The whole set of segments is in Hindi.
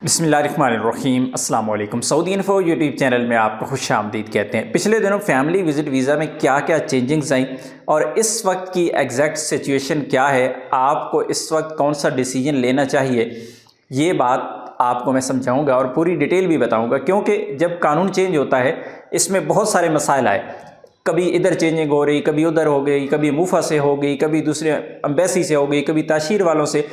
बिस्मिल्लाहिर्रहमानिर्रहीम अस्सलाम वालेकुम। सऊदी इन्फो यूट्यूब चैनल में आपको खुश आमदीद कहते हैं। पिछले दिनों फैमिली विज़िट वीज़ा में क्या क्या चेंजिंग्स आई और इस वक्त की एग्जैक्ट सिचुएशन क्या है, आपको इस वक्त कौन सा डिसीजन लेना चाहिए, ये बात आपको मैं समझाऊंगा और पूरी डिटेल भी बताऊंगा। क्योंकि जब कानून चेंज होता है इसमें बहुत सारे मसाइल आए, कभी इधर चेंजिंग हो रही, कभी उधर हो गई, कभी मुफा से हो गई, कभी दूसरे एम्बेसी से हो गई, कभी ताशीर वालों से।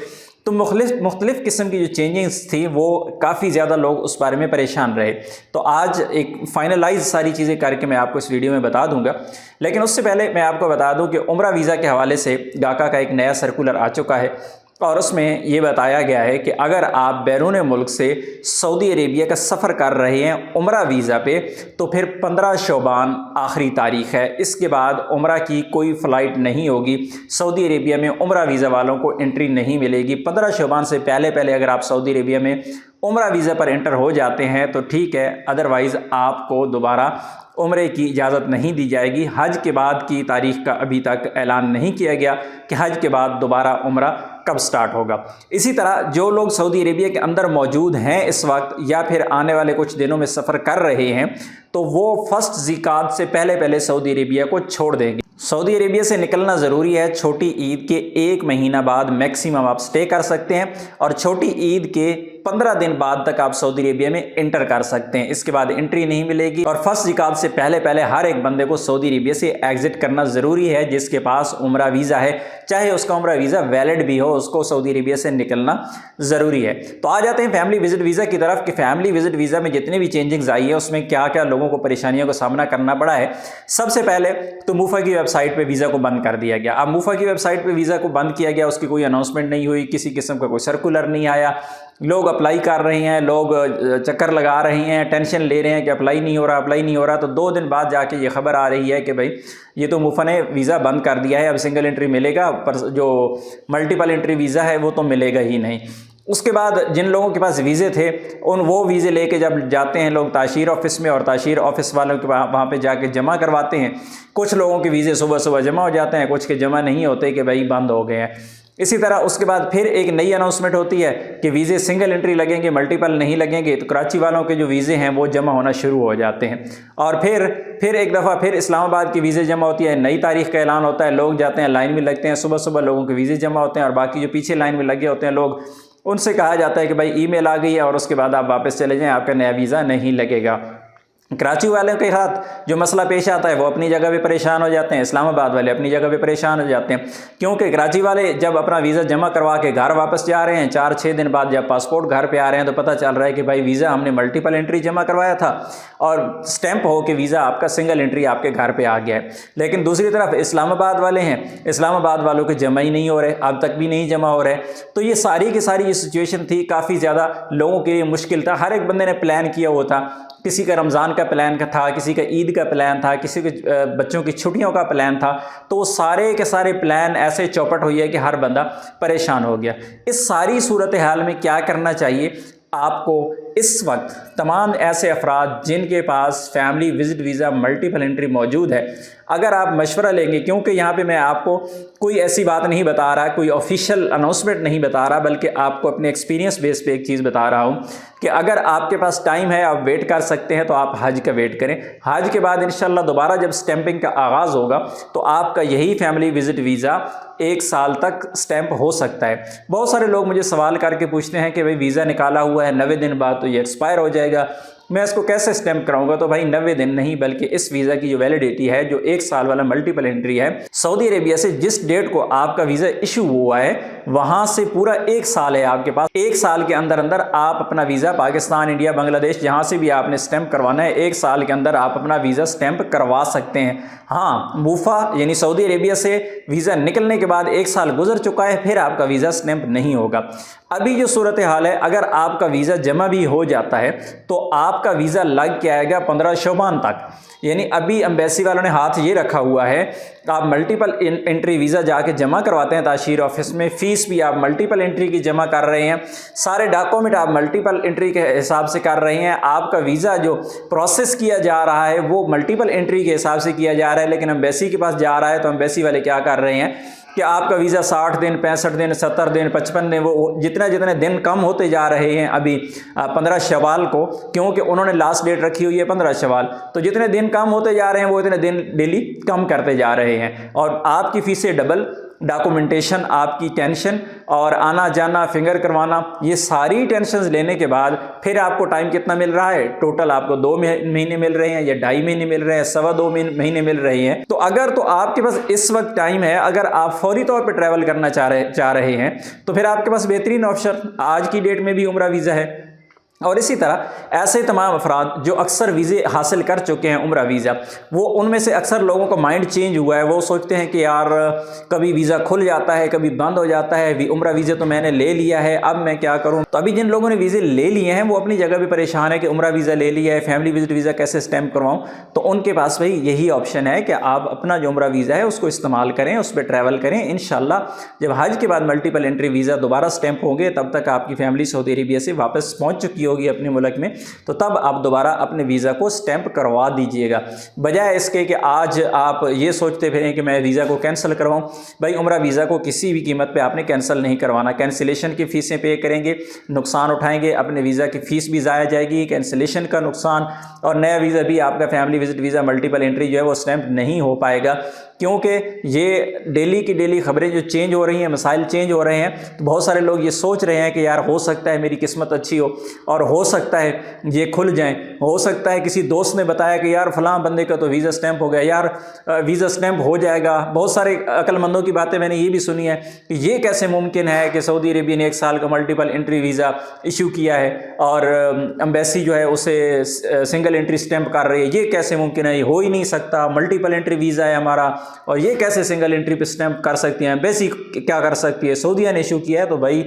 तो मुख्तलिफ़ किस्म की जो चेंजिंग्स थी वो काफ़ी ज़्यादा लोग उस बारे में परेशान रहे। तो आज एक फाइनलाइज सारी चीज़ें करके मैं आपको इस वीडियो में बता दूंगा। लेकिन उससे पहले मैं आपको बता दूं कि उम्रा वीज़ा के हवाले से गाका का एक नया सर्कुलर आ चुका है और उसमें ये बताया गया है कि अगर आप बैरून मुल्क से सऊदी अरेबिया का सफ़र कर रहे हैं उम्रा वीज़ा पे, तो फिर 15 शोबान आखिरी तारीख़ है। इसके बाद उम्रा की कोई फ़्लाइट नहीं होगी। सऊदी अरेबिया में उम्रा वीज़ा वालों को एंट्री नहीं मिलेगी। 15 शोबान से पहले पहले अगर आप सऊदी अरेबिया में उम्रा वीज़ा पर एंटर हो जाते हैं तो ठीक है, अदरवाइज़ आपको दोबारा उम्रे की इजाज़त नहीं दी जाएगी। हज के बाद की तारीख़ का अभी तक ऐलान नहीं किया गया कि हज के बाद दोबारा उम्रा कब स्टार्ट होगा। इसी तरह जो लोग सऊदी अरेबिया के अंदर मौजूद हैं इस वक्त या फिर आने वाले कुछ दिनों में सफ़र कर रहे हैं, तो वो फर्स्ट ज़िकात से पहले पहले सऊदी अरेबिया को छोड़ देंगे। सऊदी अरेबिया से निकलना ज़रूरी है। छोटी ईद के 1 महीना बाद मैक्सिमम आप स्टे कर सकते हैं और छोटी ईद के 15 दिन बाद तक आप सऊदी अरेबिया में इंटर कर सकते हैं। इसके बाद एंट्री नहीं मिलेगी और फर्स्ट ज़िकात से पहले पहले हर एक बंदे को सऊदी अरेबिया से एग्जिट करना ज़रूरी है। जिसके पास उम्रा वीज़ा है, चाहे उसका उम्रा वीज़ा वैलिड भी हो, उसको सऊदी अरेबिया से निकलना ज़रूरी है। तो आ जाते हैं फैमिली विजिट वीज़ा की तरफ कि फैमिली विजिट वीज़ा में जितनी भी चेंजिंग्स आई है उसमें क्या क्या लोगों को परेशानियों का सामना करना पड़ा है। सबसे पहले तो मुफा की वेबसाइट पे वीज़ा को बंद कर दिया गया। अब मुफा की वेबसाइट पे वीज़ा को बंद किया गया, उसकी कोई अनाउंसमेंट नहीं हुई, किसी किस्म का कोई सर्कुलर नहीं आया। लोग अप्लाई कर रहे हैं, लोग चक्कर लगा रहे हैं, टेंशन ले रहे हैं कि अप्लाई नहीं हो रहा। तो 2 दिन बाद जाके ये खबर आ रही है कि भाई ये तो मुफा ने वीज़ा बंद कर दिया है, अब सिंगल एंट्री मिलेगा, पर जो मल्टीपल एंट्री वीज़ा है वो तो मिलेगा ही नहीं। उसके बाद जिन लोगों के पास वीज़े थे वो वीज़े लेके जब जाते हैं लोग ताशीर ऑफिस में और ताशीर ऑफिस वालों के वहाँ पे जाके जमा करवाते हैं। कुछ लोगों के वीज़े सुबह सुबह जमा हो जाते हैं, कुछ के जमा नहीं होते कि भाई बंद हो गए हैं। इसी तरह उसके बाद फिर एक नई अनाउंसमेंट होती है कि वीज़े सिंगल एंट्री लगेंगे, मल्टीपल नहीं लगेंगे। तो कराची वालों के जो वीज़े हैं वो जमा होना शुरू हो जाते हैं और फिर एक दफ़ा फिर इस्लामाबाद की वीज़े जमा होती है, नई तारीख का ऐलान होता है, लोग जाते हैं लाइन में लगते हैं, सुबह सुबह लोगों के वीज़े जमा होते हैं और बाकी जो पीछे लाइन में लगे होते हैं लोग, उनसे कहा जाता है कि भाई ईमेल आ गई है और उसके बाद आप वापस चले जाएं, आपका नया वीज़ा नहीं लगेगा। कराची वालों के साथ जो मसला पेश आता है वो अपनी जगह पे परेशान हो जाते हैं, इस्लामाबाद वाले अपनी जगह पे परेशान हो जाते हैं। क्योंकि कराची वाले जब अपना वीज़ा जमा करवा के घर वापस जा रहे हैं, 4-6 दिन बाद जब पासपोर्ट घर पे आ रहे हैं तो पता चल रहा है कि भाई वीज़ा हमने मल्टीपल एंट्री जमा करवाया था और स्टैंप हो के वीज़ा आपका सिंगल एंट्री आपके घर पर आ गया है। लेकिन दूसरी तरफ इस्लामाबाद वाले हैं, इस्लामाबाद वालों के जमा ही नहीं हो रहे, अब तक भी नहीं जमा हो रहे। तो ये सारी की सारी ये सिचुएशन थी, काफ़ी ज़्यादा लोगों के लिए मुश्किल था। हर एक बंदे ने प्लान किया हुआ था, किसी का रमज़ान का प्लान था, किसी का ईद का प्लान था, किसी के बच्चों की छुट्टियों का प्लान था। तो सारे के सारे प्लान ऐसे चौपट हुई है कि हर बंदा परेशान हो गया। इस सारी सूरत हाल में क्या करना चाहिए आपको इस वक्त? तमाम ऐसे अफराद जिनके पास family visit visa multiple entry मौजूद है, अगर आप मशवरा लेंगे, क्योंकि यहाँ पे मैं आपको कोई ऐसी बात नहीं बता रहा, कोई ऑफिशियल अनाउंसमेंट नहीं बता रहा, बल्कि आपको अपने एक्सपीरियंस बेस पे एक चीज़ बता रहा हूँ कि अगर आपके पास टाइम है, आप वेट कर सकते हैं, तो आप हज का वेट करें। हज के बाद इंशाल्लाह दोबारा जब स्टैंपिंग का आगाज़ होगा तो आपका यही फैमिली विजिट वीज़ा 1 साल तक स्टैंप हो सकता है। बहुत सारे लोग मुझे सवाल करके पूछते हैं कि भाई वीज़ा निकाला हुआ है 90 दिन बाद तो ये एक्सपायर हो जाएगा, मैं इसको कैसे स्टैंप कराऊंगा? तो भाई 90 दिन नहीं, बल्कि इस वीज़ा की जो वैलिडिटी है, जो 1 साल वाला मल्टीपल एंट्री है, सऊदी अरेबिया से जिस डेट को आपका वीज़ा इशू हुआ है वहां से पूरा 1 साल है आपके पास। 1 साल के अंदर अंदर आप अपना वीज़ा पाकिस्तान, इंडिया, बांग्लादेश, जहां से भी आपने स्टैंप करवाना है, 1 साल के अंदर आप अपना वीज़ा स्टैंप करवा सकते हैं। हाँ, मुफा यानी सऊदी अरेबिया से वीज़ा निकलने के बाद 1 साल गुजर चुका है, फिर आपका वीज़ा स्टैंप नहीं होगा। अभी जो सूरत हाल है, अगर आपका वीज़ा जमा भी हो जाता है तो आपका वीज़ा लग के आएगा 15 शोबान तक। यानी अभी एम्बेसी वालों ने हाथ ये रखा हुआ है, आप मल्टीपल एंट्री वीज़ा जाके जमा करवाते हैं ताशीर ऑफिस में, फ़ीस भी आप मल्टीपल एंट्री की जमा कर रहे हैं, सारे डॉक्यूमेंट आप मल्टीपल एंट्री के हिसाब से कर रहे हैं, आपका वीज़ा जो प्रोसेस किया जा रहा है वो मल्टीपल एंट्री के हिसाब से किया जा रहा है। लेकिन एम्बेसी के पास जा रहा है तो एम्बेसी वाले क्या कर रहे हैं कि आपका वीज़ा 60 दिन, 65 दिन, 70 दिन, 55 दिन, वो जितने दिन कम होते जा रहे हैं। अभी 15 शवाल को, क्योंकि उन्होंने लास्ट डेट रखी हुई है 15 शवाल, तो जितने दिन कम होते जा रहे हैं वो इतने दिन डेली कम करते जा रहे हैं। और आपकी फीसें डबल, डॉक्यूमेंटेशन, आपकी टेंशन और आना जाना, फिंगर करवाना, ये सारी टेंशन्स लेने के बाद फिर आपको टाइम कितना मिल रहा है? टोटल आपको 2 महीने मिल रहे हैं या 2.5 महीने मिल रहे हैं, 2.25 महीने मिल रहे हैं। तो अगर तो आपके पास इस वक्त टाइम है, अगर आप फौरी तौर पर ट्रैवल करना चाह रहे हैं, तो फिर आपके पास बेहतरीन ऑप्शन आज की डेट में भी उम्रा वीज़ा है। और इसी तरह ऐसे तमाम अफराद जो अक्सर वीज़े हासिल कर चुके हैं उम्रा वीज़ा, वो उनमें से अक्सर लोगों का माइंड चेंज हुआ है। वो सोचते हैं कि यार कभी वीज़ा खुल जाता है, कभी बंद हो जाता है, उम्रा वीज़ा तो मैंने ले लिया है, अब मैं क्या करूं? तो अभी जिन लोगों ने वीज़े ले लिए हैं वो अपनी जगह भी परेशान है कि उम्रा वीज़ा ले लिया है, फैमिली विजिट वीज़ा कैसे स्टैंप करवाऊँ? तो उनके पास भाई यही ऑप्शन है कि आप अपना जो उम्रा वीज़ा है उसको इस्तेमाल करें, उस पर ट्रैवल करें। इंशाल्लाह जब हज के बाद मल्टीपल एंट्री वीज़ा दोबारा स्टैंप होंगे, तब तक आपकी फैमिली सऊदी अरेबिया से वापस पहुँच चुकी होगी अपने मुल्क में, तो तब आप दोबारा अपने वीज़ा को स्टैंप करवा दीजिएगा। बजाय इसके कि आज आप ये सोचते फिरें कि मैं वीज़ा को कैंसिल करवाऊं। भाई उम्रा वीज़ा को किसी भी कीमत पे आपने कैंसिल नहीं करवाना। कैंसिलेशन की फ़ीसें पे करेंगे, नुकसान उठाएंगे, अपने वीज़ा की फ़ीस भी ज़ाया जाएगी, कैंसिलेशन का नुकसान, और नया वीज़ा भी आपका family visit visa multiple entry जो है वो स्टैंप नहीं हो पाएगा। क्योंकि ये डेली की डेली खबरें जो चेंज हो रही हैं, मसाइल चेंज हो रहे हैं, तो बहुत सारे लोग ये सोच रहे हैं कि यार हो सकता है मेरी किस्मत अच्छी हो और हो सकता है ये खुल जाएं, हो सकता है किसी दोस्त ने बताया कि यार फलां बंदे का तो वीज़ा स्टैंप हो गया, यार वीज़ा स्टैंप हो जाएगा। बहुत सारे अक्लमंदों की बातें मैंने ये भी सुनी है कि ये कैसे मुमकिन है कि सऊदी अरेबिया ने 1 साल का मल्टीपल एंट्री वीज़ा इशू किया है और एम्बेसी जो है उसे सिंगल एंट्री स्टैंप कर रही है, ये कैसे मुमकिन है? ये हो ही नहीं सकता, मल्टीपल एंट्री वीज़ा है हमारा और ये कैसे सिंगल एंट्री पे स्टैंप कर सकती हैं? एम्बेसी क्या कर सकती है? सऊदीया ने इशू किया है, तो भाई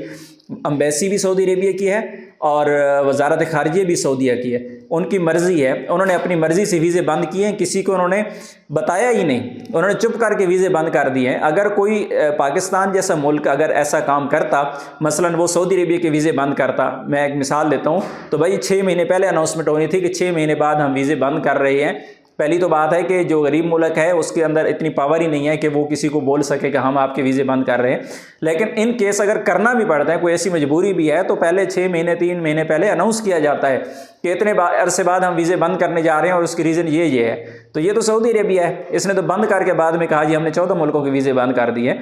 एम्बेसी भी सऊदी अरेबिया की है और वजारत खारिजिया भी सऊदीया की है, उनकी मर्ज़ी है। उन्होंने अपनी मर्ज़ी से वीज़े बंद किए हैं, किसी को उन्होंने बताया ही नहीं, उन्होंने चुप करके वीज़े बंद कर दिए हैं। अगर कोई पाकिस्तान जैसा मुल्क अगर ऐसा काम करता, मसलन वो सऊदी अरेबिया के वीज़े बंद करता, मैं एक मिसाल देता हूँ, तो भाई 6 महीने पहले अनाउंसमेंट होनी थी कि 6 महीने बाद हम वीज़े बंद कर रहे हैं। पहली तो बात है कि जो गरीब मुल्क है उसके अंदर इतनी पावर ही नहीं है कि वो किसी को बोल सके कि हम आपके वीज़े बंद कर रहे हैं। लेकिन इन केस अगर करना भी पड़ता है, कोई ऐसी मजबूरी भी है, तो पहले 6 महीने 3 महीने पहले अनाउंस किया जाता है कि इतने अरसे बाद हम वीज़े बंद करने जा रहे हैं और उसकी रीज़न ये है। तो ये तो सऊदी अरेबिया है, इसने तो बंद करके बाद में कहा जी हमने 14 मुल्कों के वीज़े बंद कर दिए।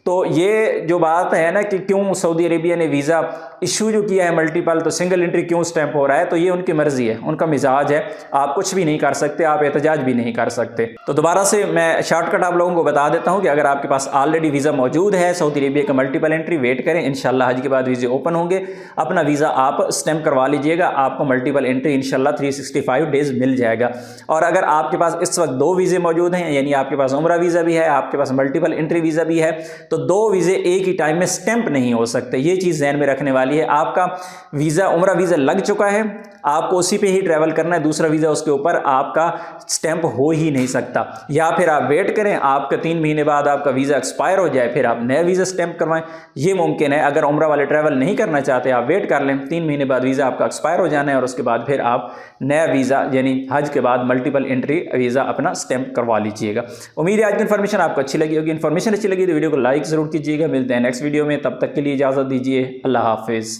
तो ये जो बात है ना कि क्यों सऊदी अरेबिया ने वीज़ा इशू जो किया है मल्टीपल, तो सिंगल एंट्री क्यों स्टैंप हो रहा है, तो ये उनकी मर्ज़ी है, उनका मिजाज है, आप कुछ भी नहीं कर सकते, आप एहतजाज भी नहीं कर सकते। तो दोबारा से मैं शॉर्टकट आप लोगों को बता देता हूँ कि अगर आपके पास ऑलरेडी वीज़ा मौजूद है सऊदी अरेबिया का मल्टीपल एंट्री, वेट करें, इंशाल्लाह हज के बाद वीज़े ओपन होंगे, अपना वीज़ा आप स्टैंप करवा लीजिएगा, आपको मल्टीपल एंट्री इंशाल्लाह 365 डेज़ मिल जाएगा। और अगर आपके पास इस वक्त 2 वीज़े मौजूद हैं, यानी आपके पास उम्रा वीज़ा भी है, आपके पास मल्टीपल एंट्री वीज़ा भी है, तो 2 वीज़े एक ही टाइम में स्टैंप नहीं हो सकते। ये चीज़ ज़हन में रखने वाली है। आपका वीज़ा उम्रा वीज़ा लग चुका है, आपको उसी पे ही ट्रैवल करना है, दूसरा वीज़ा उसके ऊपर आपका स्टैंप हो ही नहीं सकता। या फिर आप वेट करें, आपका 3 महीने बाद आपका वीज़ा एक्सपायर हो जाए, फिर आप नया वीज़ा स्टैंप करवाएं, ये मुमकिन है। अगर उम्रा वाले ट्रैवल नहीं करना चाहते, आप वेट कर लें, 3 महीने बाद वीज़ा आपका एक्सपायर हो जाना है और उसके बाद फिर आप नया वीज़ा यानी हज के बाद मल्टीपल एंट्री वीज़ा अपना स्टैंप करवा लीजिएगा। उम्मीद है आज की इन्फॉर्मेशन आपको अच्छी लगी होगी। इन्फॉर्मेशन अच्छी लगी तो वीडियो को लाइक ज़रूर कीजिएगा। मिलते हैं नेक्स्ट वीडियो में, तब तक के लिए इजाज़त दीजिए। अल्लाह हाफिज़।